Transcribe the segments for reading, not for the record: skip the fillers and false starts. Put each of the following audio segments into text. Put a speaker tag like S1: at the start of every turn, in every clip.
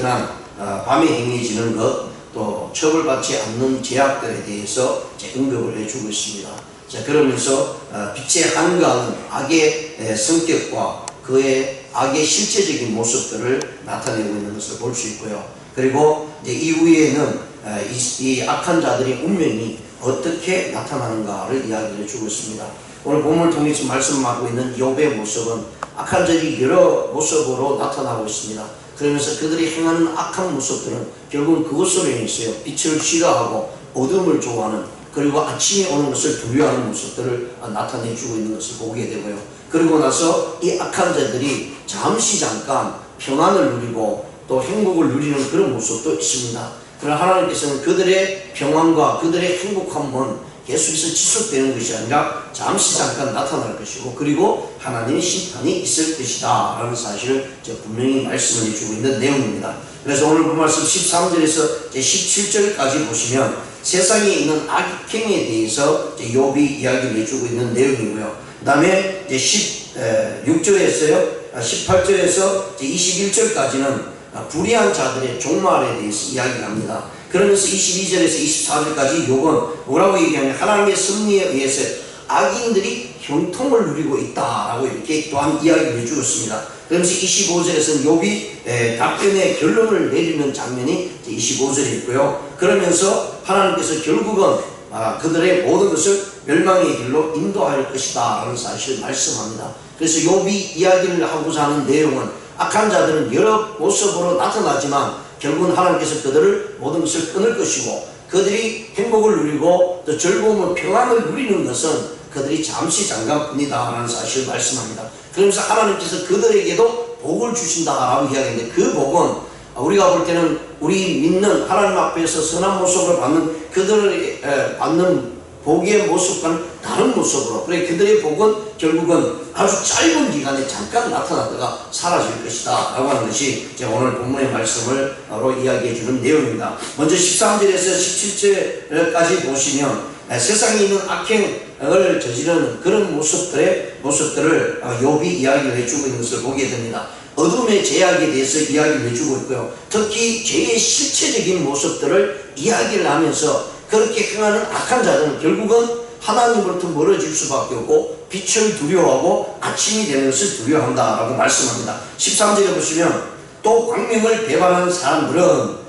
S1: 어떠한 밤에 행해지는 것, 또 처벌받지 않는 죄악들에 대해서 언급을 해주고 있습니다. 자, 그러면서 빛에 한가하는 악의 성격과 그의 악의 실제적인 모습들을 나타내고 있는 것을 볼 수 있고요. 그리고 이제 이후에는 이 악한 자들의 운명이 어떻게 나타나는가를 이야기를 해주고 있습니다. 오늘 본문을 통해서 말씀하고 있는 욥의 모습은 악한 자들이 여러 모습으로 나타나고 있습니다. 그러면서 그들이 행하는 악한 모습들은 결국은 그것으로 인해서요, 빛을 싫어하고 어둠을 좋아하는, 그리고 아침이 오는 것을 두려워하는 모습들을 나타내주고 있는 것을 보게 되고요. 그리고 나서 이 악한 자들이 잠깐 평안을 누리고 또 행복을 누리는 그런 모습도 있습니다. 그러나 하나님께서는 그들의 평안과 그들의 행복함은 계속해서 지속되는 것이 아니라 잠깐 나타날 것이고, 그리고 하나님의 심판이 있을 것이다 라는 사실을 분명히 말씀을 해주고 있는 내용입니다. 그래서 오늘 본 말씀 13절에서 17절까지 보시면 세상에 있는 악행에 대해서 욥이 이야기를 해주고 있는 내용이고요. 그 다음에 16절에서요 18절에서 21절까지는 불의한 자들의 종말에 대해서 이야기합니다. 그러면서 22절에서 24절까지 욥은 뭐라고 얘기하면 하나님의 섭리에 의해서 악인들이 형통을 누리고 있다라고 이렇게 또한 이야기를 해주고 있습니다. 그러면서 25절에서는 욥이 답변의 결론을 내리는 장면이 25절에 있고요. 그러면서 하나님께서 결국은 그들의 모든 것을 멸망의 길로 인도할 것이다 라는 사실을 말씀합니다. 그래서 욥이 이야기를 하고자 하는 내용은 악한 자들은 여러 모습으로 나타나지만 결국은 하나님께서 그들을 모든 것을 끊을 것이고, 그들이 행복을 누리고 또 즐거움을 평안을 누리는 것은 그들이 잠깐뿐이다 라는 사실을 말씀합니다. 그러면서 하나님께서 그들에게도 복을 주신다라고 이야기하는데, 그 복은 우리가 볼 때는 우리 믿는 하나님 앞에서 선한 모습을 받는 그들이 받는 복의 모습과는 다른 모습으로, 그래 그들의 복은 결국은 아주 짧은 기간에 잠깐 나타났다가 사라질 것이다 라고 하는 것이 이제 오늘 본문의 말씀으로 이야기해 주는 내용입니다. 먼저 13절에서 17절까지 보시면 세상에 있는 악행을 저지르는 그런 모습들을 욥이 이야기를 해주고 있는 것을 보게 됩니다. 어둠의 죄악에 대해서 이야기를 해주고 있고요. 특히 죄의 실체적인 모습들을 이야기를 하면서 그렇게 행하는 악한 자들은 결국은 하나님으로부터 멀어질 수밖에 없고 빛을 두려워하고 아침이 되는 것을 두려워한다라고 말씀합니다. 13절에 보시면 또 광명을 배반하는 사람들은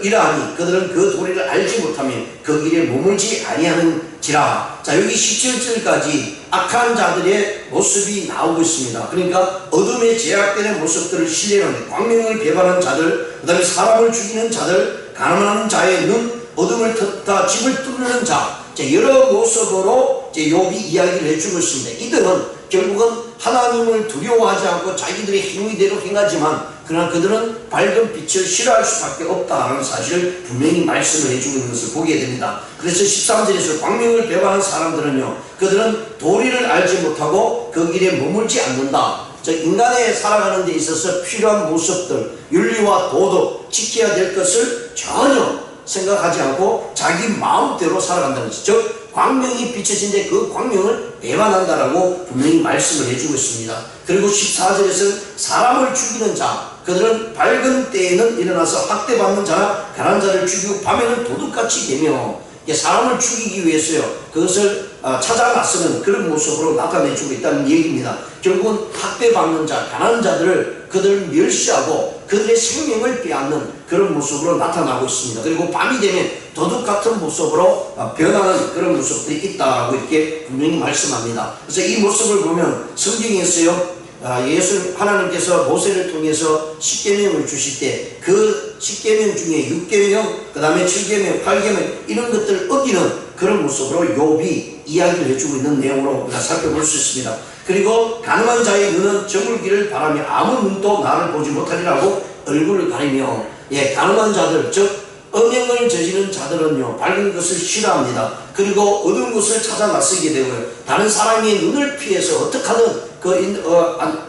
S1: 이러하니 그들은 그 도리를 알지 못하면 그 길에 머물지 아니하는지라. 자, 여기 17절까지 악한 자들의 모습이 나오고 있습니다. 그러니까 어둠의 제약되는 모습들을 신뢰하는 광명을 배반하는 자들, 그 다음에 사람을 죽이는 자들, 가난한 자의 눈, 어둠을 덮다 집을 뚫는 자, 여러 모습으로 욥이 이야기를 해주고 있습니다. 이들은 결국은 하나님을 두려워하지 않고 자기들의 행위대로 행하지만 그러나 그들은 밝은 빛을 싫어할 수밖에 없다는 사실을 분명히 말씀을 해주고 있는 것을 보게 됩니다. 그래서 13절에서 광명을 배반한 사람들은요, 그들은 도리를 알지 못하고 그 길에 머물지 않는다. 인간의 살아가는 데 있어서 필요한 모습들, 윤리와 도덕, 지켜야 될 것을 전혀 생각하지 않고 자기 마음대로 살아간다는 것이죠. 즉 광명이 비춰진데 그 광명을 배반한다라고 분명히 말씀을 해주고 있습니다. 그리고 14절에서 사람을 죽이는 자, 그들은 밝은 때에는 일어나서 학대받는 자나 가난한 자를 죽이고 밤에는 도둑같이 되며, 사람을 죽이기 위해서요 그것을 찾아 나서는 그런 모습으로 나타내주고 있다는 얘기입니다. 결국은 학대받는 자, 가난한 자들을 그들을 멸시하고 그들의 생명을 빼앗는 그런 모습으로 나타나고 있습니다. 그리고 밤이 되면 도둑 같은 모습으로 변하는 그런 모습들이 있다고 이렇게 분명히 말씀합니다. 그래서 이 모습을 보면 성경에서요, 하나님께서 모세를 통해서 10계명을 주실 때 그 10계명 중에 6계명, 그 다음에 7계명, 8계명 이런 것들을 어기는 그런 모습으로 욥이 이야기를 해주고 있는 내용으로 우리가 살펴볼 수 있습니다. 그리고 가늠한 자의 눈은 저물기를 바라며 아무 눈도 나를 보지 못하리라고 얼굴을 가리며, 가늠한 자들, 즉 음행을 저지른 자들은요 밝은 것을 싫어합니다. 그리고 어두운 것을 찾아 나서게 되고요, 다른 사람의 눈을 피해서 어떻게 하든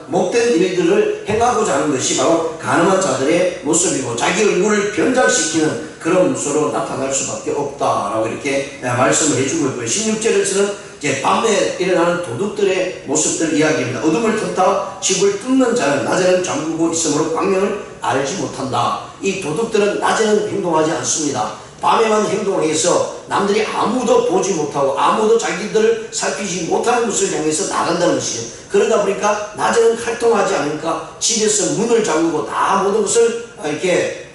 S1: 못된 일들을 행하고자 하는 것이 바로 가늠한 자들의 모습이고, 자기 얼굴을 변장시키는 그런 모습으로 나타날 수밖에 없다라고 이렇게 말씀을 해주고 있고요. 16절에서는 밤에 일어나는 도둑들의 모습들을 이야기합니다. 어둠을 틈타 집을 뚫는 자는 낮에는 잠그고 있으므로 광명을 알지 못한다. 이 도둑들은 낮에는 행동하지 않습니다. 밤에만 행동해서 남들이 아무도 보지 못하고 아무도 자기들을 살피지 못하는 곳을 향해서 나간다는 것이죠. 그러다 보니까 낮에는 활동하지 않으니까 집에서 문을 잠그고 다 모든 것을 이렇게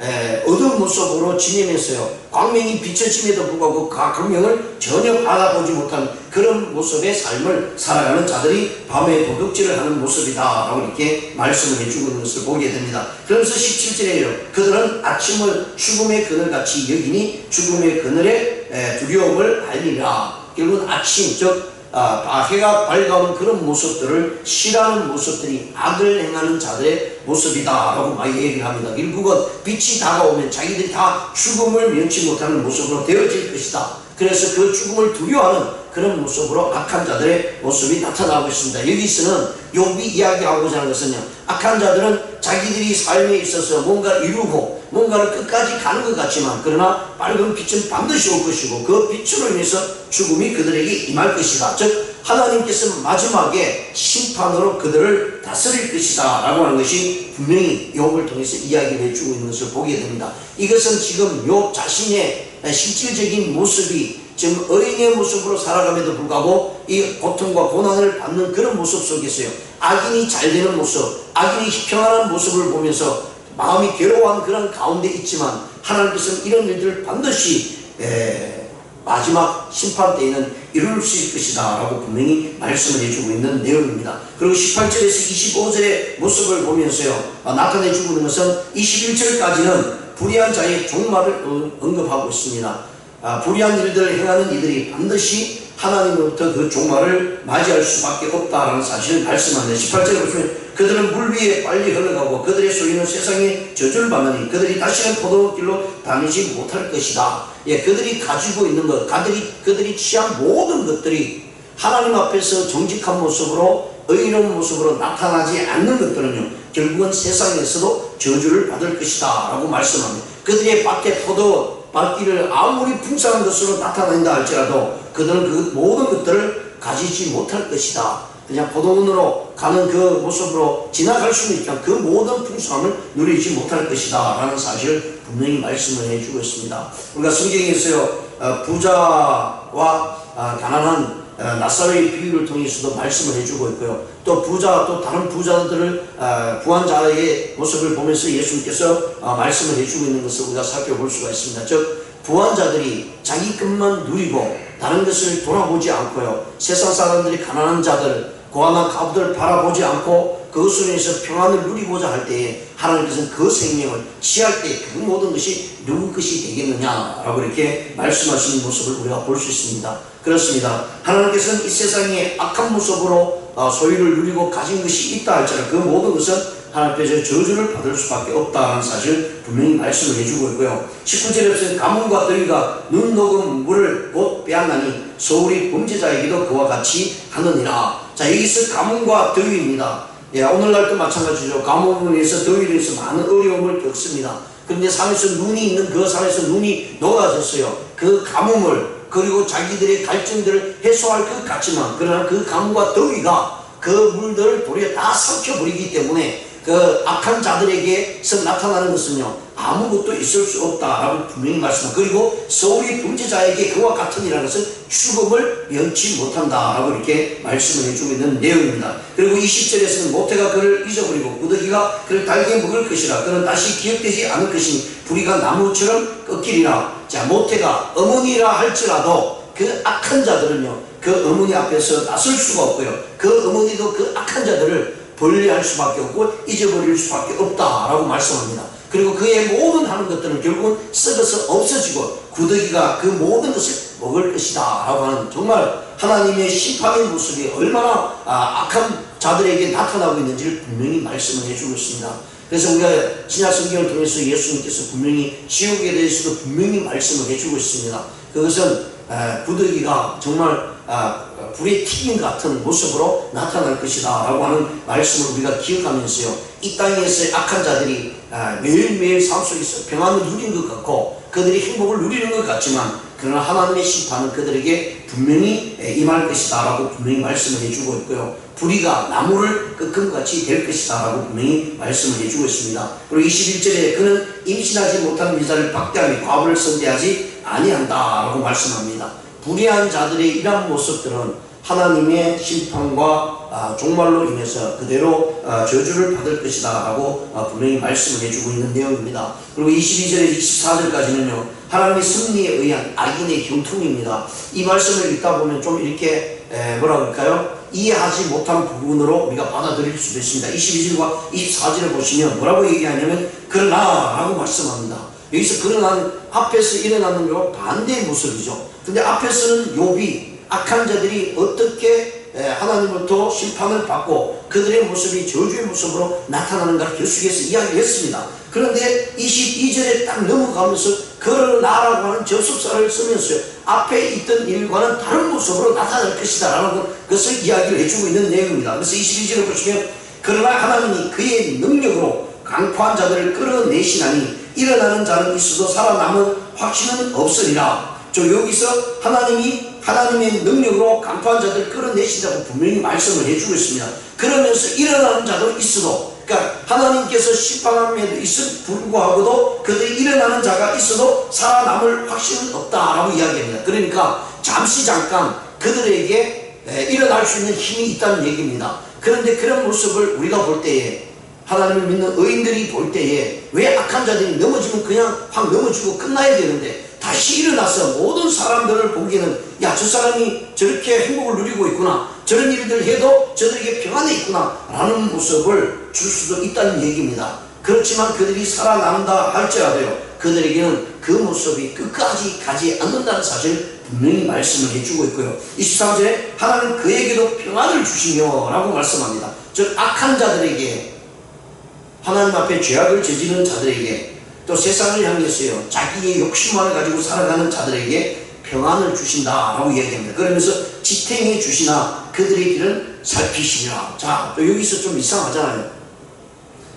S1: 어두운 모습으로 지내면서요. 광명이 비춰짐에도 불구하고 그 광명을 전혀 바라보지 못하는 그런 모습의 삶을 살아가는 자들이 밤에 도둑질을 하는 모습이다 라고 이렇게 말씀을 해주고 있는 것을 보게 됩니다. 그러면서 17절에요. 그들은 아침을 죽음의 그늘같이 여기니 죽음의 그늘에 두려움을 알리라. 결국은 아침 즉 해가 밝아오는 그런 모습들을 싫어하는 모습들이 악을 행하는 자들의 모습이다 라고 많이 얘기를 합니다. 결국은 빛이 다가오면 자기들이 다 죽음을 면치 못하는 모습으로 되어질 것이다. 그래서 그 죽음을 두려워하는 그런 모습으로 악한 자들의 모습이 나타나고 있습니다. 여기서는 욥이 이야기하고자 하는 것은요, 악한 자들은 자기들이 삶에 있어서 뭔가 이루고 뭔가를 끝까지 가는 것 같지만 그러나 밝은 빛은 반드시 올 것이고 그 빛으로 인해서 죽음이 그들에게 임할 것이다. 즉 하나님께서 마지막에 심판으로 그들을 다스릴 것이다 라고 하는 것이 분명히 욥을 통해서 이야기를 해주고 있는 것을 보게 됩니다. 이것은 지금 욥 자신의 실질적인 모습이 지금 어린이의 모습으로 살아감에도 불구하고 이 고통과 고난을 받는 그런 모습 속에서요, 악인이 잘 되는 모습, 악인이 평안한 모습을 보면서 마음이 괴로워하는 그런 가운데 있지만 하나님께서는 이런 일들을 반드시 마지막 심판 때에는 이룰 수 있을 것이다 라고 분명히 말씀을 해주고 있는 내용입니다. 그리고 18절에서 25절의 모습을 보면서요, 나타내주고 있는 것은 21절까지는 불의한 자의 종말을 언급하고 있습니다. 불의한 일들을 행하는 이들이 반드시 하나님으로부터 그 종말을 맞이할 수밖에 없다라는 사실을 말씀합니다. 18절에 보시면 그들은 물 위에 빨리 흘러가고 그들의 소리는 세상에 저주를 받으니 그들이 다시는 포도길로 다니지 못할 것이다. 그들이 가지고 있는 것, 그들이 취한 모든 것들이 하나님 앞에서 정직한 모습으로 의로운 모습으로 나타나지 않는 것들은요, 결국은 세상에서도 저주를 받을 것이다 라고 말씀합니다. 그들의 밭에 밭길을 아무리 풍성한 것으로 나타난다 할지라도 그들은 그 모든 것들을 가지지 못할 것이다. 그냥 포도원으로 가는 그 모습으로 지나갈 수는 있지만 그 모든 풍성함을 누리지 못할 것이다 라는 사실을 분명히 말씀을 해주고 있습니다. 우리가 성경에서요, 부자와 가난한 나사로의 비유를 통해서도 말씀을 해주고 있고요. 또 다른 부자들을 부한 자의 모습을 보면서 예수님께서 말씀을 해주고 있는 것을 우리가 살펴볼 수가 있습니다. 즉 부한 자들이 자기 것만 누리고 다른 것을 돌아보지 않고요, 세상 사람들이 가난한 자들, 고아나 가부들을 바라보지 않고 그것으로 인해서 평안을 누리고자 할 때에 하나님께서는 그 생명을 취할 때 그 모든 것이 누구 것이 되겠느냐라고 이렇게 말씀하시는 모습을 우리가 볼 수 있습니다. 그렇습니다. 하나님께서는 이 세상에 악한 모습으로 소유를 누리고 가진 것이 있다 할지라도 그 모든 것은 하나님께서 저주를 받을 수밖에 없다는 사실을 분명히 말씀을 해주고 있고요. 19절에 가뭄과 더위가 눈 녹은 물을 곧 빼앗나니 소울이 범죄자에게도 그와 같이 하느니라. 자, 여기서 가뭄과 더위입니다. 오늘날도 마찬가지죠. 가뭄으로 인해서 더위로 인해서 많은 어려움을 겪습니다. 그런데 산에서 눈이 있는 그 산에서 눈이 녹아졌어요. 그 가뭄을 그리고 자기들의 갈증들을 해소할 것 같지만 그러나 그 가뭄과 더위가 그 물들을 도리어 다 삼켜버리기 때문에 그 악한 자들에게서 나타나는 것은요, 아무것도 있을 수 없다라고 분명히 말씀합니다. 그리고 소울이 범죄자에게 그와 같으니라는 것은 죽음을 면치 못한다라고 이렇게 말씀을 해주고 있는 내용입니다. 그리고 20절에서는 모태가 그를 잊어버리고 구더기가 그를 달게 먹을 것이라. 그는 다시 기억되지 않을 것이니 불의가 나무처럼 꺾이리라. 자, 모태가 어머니라 할지라도 그 악한 자들은요, 그 어머니 앞에서 나설 수가 없고요, 그 어머니도 그 악한 자들을 분리할 수밖에 없고 잊어버릴 수밖에 없다라고 말씀합니다. 그리고 그의 모든 하는 것들은 결국은 썩어서 없어지고 구더기가 그 모든 것을 먹을 것이다 라고 하는 정말 하나님의 심판의 모습이 얼마나 악한 자들에게 나타나고 있는지를 분명히 말씀을 해주고 있습니다. 그래서 우리가 신약 성경을 통해서 예수님께서 분명히 지옥에 대해서도 분명히 말씀을 해주고 있습니다. 그것은 구더기가 정말 불의 튀김 같은 모습으로 나타날 것이다 라고 하는 말씀을 우리가 기억하면서요, 이 땅에서의 악한 자들이 매일매일 삶 속에서 평안을 누린 것 같고 그들이 행복을 누리는 것 같지만 그러나 하나님의 심판은 그들에게 분명히 임할 것이다 라고 분명히 말씀을 해주고 있고요. 불의가 나무를 꺾은 같이 될 것이다 라고 분명히 말씀을 해주고 있습니다. 그리고 21절에 그는 임신하지 못한 여자를 박대하며 과부를 선대하지 아니한다 라고 말씀합니다. 불의한 자들의 이러한 모습들은 하나님의 심판과 종말로 인해서 그대로 저주를 받을 것이다 라고 분명히 말씀을 해주고 있는 내용입니다. 그리고 22절에서 24절까지는요 하나님의 승리에 의한 악인의 형통입니다. 이 말씀을 읽다 보면 좀 이렇게 뭐라 그럴까요? 이해하지 못한 부분으로 우리가 받아들일 수도 있습니다. 22절과 24절을 보시면 뭐라고 얘기하냐면 그러나 라고 말씀합니다. 여기서 그러나 앞에서 일어나는 거 반대의 모습이죠. 근데 앞에서는 욥이 악한 자들이 어떻게 하나님으로부터 심판을 받고 그들의 모습이 저주의 모습으로 나타나는가를 계속해서 이야기를 했습니다. 그런데 22절에 딱 넘어가면서 그러나라고 하는 접속사를 쓰면서 앞에 있던 일과는 다른 모습으로 나타날 것이다 라는 것을 이야기를 해주고 있는 내용입니다. 그래서 22절을 보시면 그러나 하나님이 그의 능력으로 강포한 자들을 끌어내시나니 일어나는 자는 있어도 살아남은 확신은 없으리라. 여기서 하나님의 능력으로 강포한 자들을 끌어내신다고 분명히 말씀을 해주고 있습니다. 그러면서 일어나는 자도 있어도, 그러니까 하나님께서 심판함에도 있을 불구하고도 그들이 일어나는 자가 있어도 살아남을 확신은 없다라고 이야기합니다. 그러니까 잠깐 그들에게 일어날 수 있는 힘이 있다는 얘기입니다. 그런데 그런 모습을 우리가 볼 때에, 하나님을 믿는 의인들이 볼 때에 왜 악한 자들이 넘어지면 그냥 확 넘어지고 끝나야 되는데 다시 일어나서 모든 사람들을 보기에는 야, 저 사람이 저렇게 행복을 누리고 있구나, 저런 일들을 해도 저들에게 평안에 있구나 라는 모습을 줄 수도 있다는 얘기입니다. 그렇지만 그들이 살아남다 할지라도요 그들에게는 그 모습이 끝까지 가지 않는다는 사실을 분명히 말씀을 해주고 있고요. 23절에 하나님 그에게도 평안을 주시며 라고 말씀합니다. 즉 악한 자들에게, 하나님 앞에 죄악을 저지르는 자들에게, 또 세상을 향해서요 자기의 욕심만을 가지고 살아가는 자들에게 평안을 주신다라고 이야기합니다. 그러면서 지탱해 주시나 그들의 길은 살피시리라. 자, 또 여기서 좀 이상하잖아요.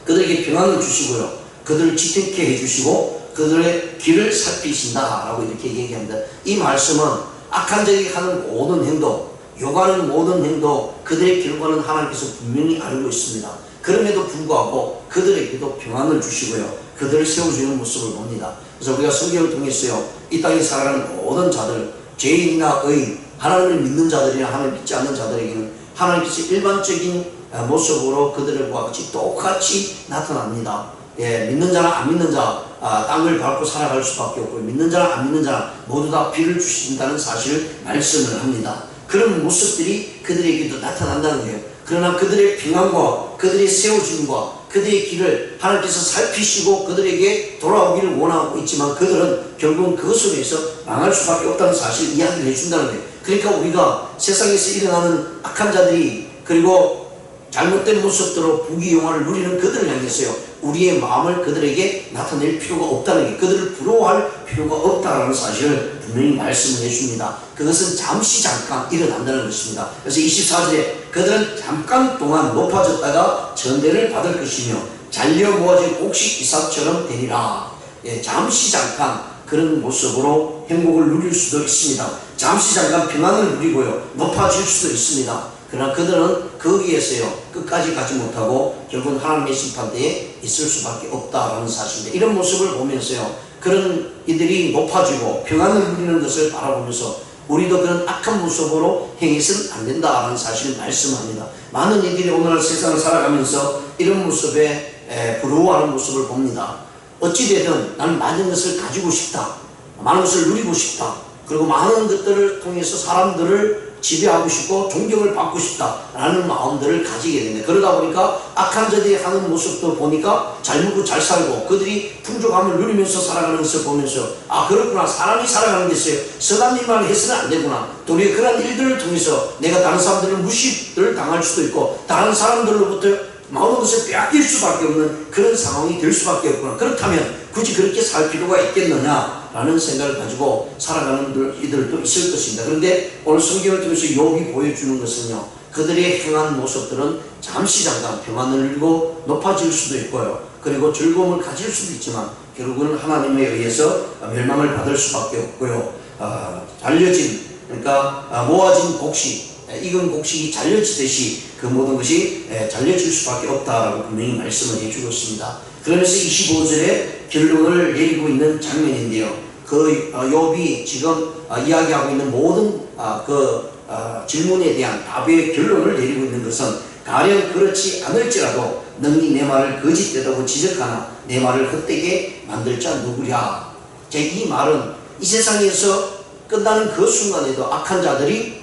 S1: 그들에게 평안을 주시고요 그들을 지탱케 해주시고 그들의 길을 살피신다라고 이렇게 얘기합니다. 이 말씀은 악한 자들이 하는 모든 행동, 요구하는 모든 행동, 그들의 결과는 하나님께서 분명히 알고 있습니다. 그럼에도 불구하고 그들에게도 평안을 주시고요 그들을 세워주는 모습을 봅니다. 그래서 우리가 성경을 통해서요 이 땅에 살아가는 모든 자들, 죄인이나 의인, 하나님을 믿는 자들이나 하나님을 믿지 않는 자들에게는 하나님께서 일반적인 모습으로 그들과 같이 똑같이 나타납니다. 믿는 자나 안 믿는 자 땅을 밟고 살아갈 수밖에 없고, 믿는 자나 안 믿는 자나 모두 다 비를 주신다는 사실을 말씀을 합니다. 그런 모습들이 그들에게도 나타난다는 거예요. 그러나 그들의 평안과 그들의 세워짐과 그들의 길을 하나님께서 살피시고 그들에게 돌아오기를 원하고 있지만 그들은 결국은 그것으로 해서 망할 수밖에 없다는 사실을 이야기를 해준다는 거예요. 그러니까 우리가 세상에서 일어나는 악한 자들이 그리고 잘못된 모습대로 부귀영화를 누리는 그들을 향해서요 우리의 마음을 그들에게 나타낼 필요가 없다는 게, 그들을 부러워할 필요가 없다는 사실을 분명히 말씀을 해줍니다. 그것은 잠깐 일어난다는 것입니다. 그래서 24절에 그들은 잠깐 동안 높아졌다가 전대를 받을 것이며 잘려 모아진 옥시 이삭처럼 되리라. 잠깐 그런 모습으로 행복을 누릴 수도 있습니다. 잠깐 평안을 누리고요 높아질 수도 있습니다. 그러나 그들은 거기에서요 끝까지 가지 못하고 결국은 하나님의 심판대에 있을 수밖에 없다라는 사실인데, 이런 모습을 보면서요 그런 이들이 높아지고 평안을 누리는 것을 바라보면서 우리도 그런 악한 모습으로 행해서는 안 된다라는 사실을 말씀합니다. 많은 이들이 오늘날 세상을 살아가면서 이런 모습에 부러워하는 모습을 봅니다. 어찌되든 나는 많은 것을 가지고 싶다, 많은 것을 누리고 싶다, 그리고 많은 것들을 통해서 사람들을 지배하고 싶고 존경을 받고 싶다라는 마음들을 가지게 됩니다. 그러다 보니까 악한 자들이 하는 모습도 보니까 잘 먹고 잘 살고 그들이 풍족함을 누리면서 살아가는 것을 보면서 아, 그렇구나, 사람이 살아가는 게 있어요. 선한 일만 해서는 안 되구나. 또 우리가 그런 일들을 통해서 내가 다른 사람들을 무시를 당할 수도 있고 다른 사람들로부터 모든 것을 빼앗길 수밖에 없는 그런 상황이 될 수밖에 없구나. 그렇다면 굳이 그렇게 살 필요가 있겠느냐 라는 생각을 가지고 살아가는 이들도 있을 것입니다. 그런데 오늘 성경을 통해서 욥이 보여주는 것은요 그들의 행한 모습들은 잠깐 평안을 누리고 높아질 수도 있고요 그리고 즐거움을 가질 수도 있지만 결국은 하나님에 의해서 멸망을 받을 수밖에 없고요. 잘려진, 그러니까 모아진 곡식, 익은 곡식이 잘려지듯이 그 모든 것이 잘려질 수밖에 없다라고 분명히 말씀을 해주고 있습니다. 그러면서 25절에 결론을 내리고 있는 장면인데요. 그 욥이 지금 이야기하고 있는 모든 질문에 대한 답의 결론을 내리고 있는 것은 가령 그렇지 않을지라도 능히 내 말을 거짓되다고 지적하나 내 말을 헛되게 만들 자 누구랴. 이 말은 이 세상에서 끝나는 그 순간에도 악한 자들이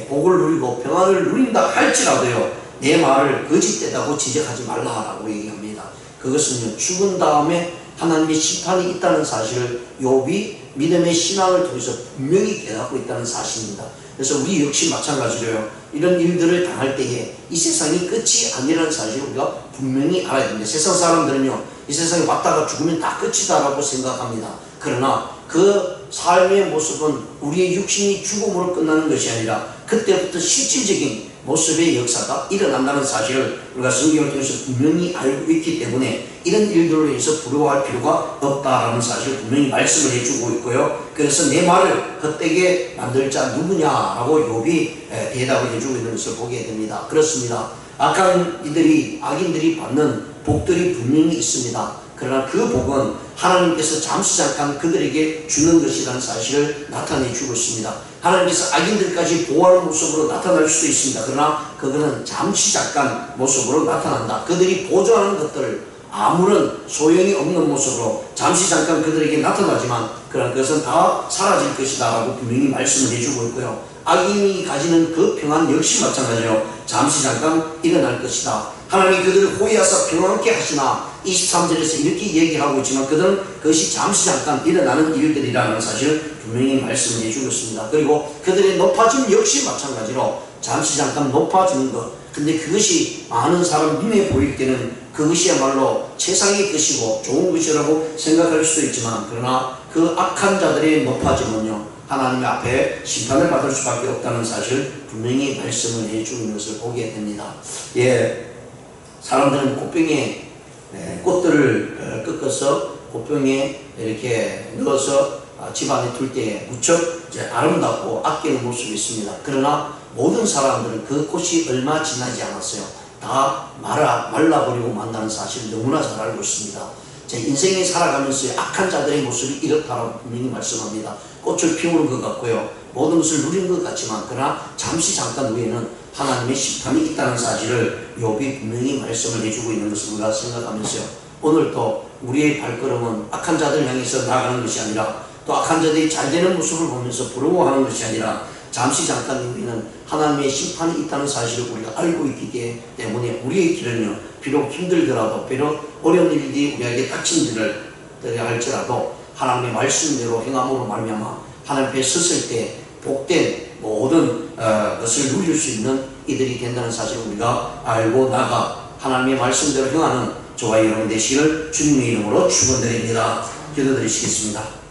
S1: 복을 누리고 평안을 누린다 할지라도요, 내 말을 거짓되다고 지적하지 말라라고 얘기합니다. 그것은요, 죽은 다음에 하나님의 심판이 있다는 사실을 욥이 믿음의 신앙을 통해서 분명히 깨닫고 있다는 사실입니다. 그래서 우리 역시 마찬가지로요, 이런 일들을 당할 때에 이 세상이 끝이 아니라는 사실을 우리가 분명히 알아야 됩니다. 세상 사람들은요, 이 세상에 왔다가 죽으면 다 끝이다라고 생각합니다. 그러나 그 삶의 모습은 우리의 육신이 죽음으로 끝나는 것이 아니라 그때부터 실질적인 모습의 역사가 일어난다는 사실을 우리가 성경을 통해서 분명히 알고 있기 때문에 이런 일들로 인해서 부러워할 필요가 없다라는 사실을 분명히 말씀을 해주고 있고요. 그래서 내 말을 헛되게 만들 자 누구냐라고 욥이 대답을 해주고 있는 것을 보게 됩니다. 그렇습니다. 악한 이들이, 악인들이 받는 복들이 분명히 있습니다. 그러나 그 복은 하나님께서 잠시 잠깐 그들에게 주는 것이라는 사실을 나타내 주고 있습니다. 하나님께서 악인들까지 보호하는 모습으로 나타날 수도 있습니다. 그러나 그거는 잠시 잠깐 모습으로 나타난다. 그들이 보조하는 것들을 아무런 소용이 없는 모습으로 잠시 잠깐 그들에게 나타나지만 그런 것은 다 사라질 것이다 라고 분명히 말씀을 해주고 있고요. 악인이 가지는 그 평안 역시 마찬가지로 잠시 잠깐 일어날 것이다. 하나님이 그들을 호위하사 평안케 하시나 23절에서 이렇게 얘기하고 있지만 그들은 그것이 잠시 잠깐 일어나는 일들이라는 사실을 분명히 말씀을 해주고 있습니다. 그리고 그들의 높아짐 역시 마찬가지로 잠시 잠깐 높아지는 것, 근데 그것이 많은 사람 눈에 보일 때는 그것이야말로 최상의 것이고 좋은 것이라고 생각할 수도 있지만 그러나 그 악한 자들의 높아짐은요, 하나님 앞에 심판을 받을 수밖에 없다는 사실을 분명히 말씀을 해주고 있는 것을 보게 됩니다. 사람들은 꽃병에 꽃들을 꺾어서 꽃병에 이렇게 넣어서 집안에 둘 때 무척 아름답고 아끼는 모습이 있습니다. 그러나 모든 사람들은 그 꽃이 얼마 지나지 않았어요. 다 말라버리고 만다는 사실을 너무나 잘 알고 있습니다. 제 인생에 살아가면서 악한 자들의 모습이 이렇다라고 분명히 말씀합니다. 꽃을 피우는 것 같고요, 모든 것을 누리는 것 같지만 그러나 잠시 잠깐 후에는 하나님의 심판이 있다는 사실을 욥이 분명히 말씀을 해주고 있는 것을 우리가 생각하면서요, 오늘도 우리의 발걸음은 악한 자들 향해서 나아가는 것이 아니라 또 악한 자들이 잘 되는 모습을 보면서 부러워하는 것이 아니라 잠시 잠깐 우리는 하나님의 심판이 있다는 사실을 우리가 알고 있기 때문에 우리의 길은요, 비록 힘들더라도 비록 어려운 일들이 우리에게 닥친들을 할지라도 하나님의 말씀대로 행함으로 말미암아 하나님 앞에 섰을 때 복된 모든 것을 누릴 수 있는 이들이 된다는 사실을 우리가 알고 나가 하나님의 말씀대로 행하는 저와 여러분 되시기를 주님의 이름으로 축원드립니다. 기도드리시겠습니다.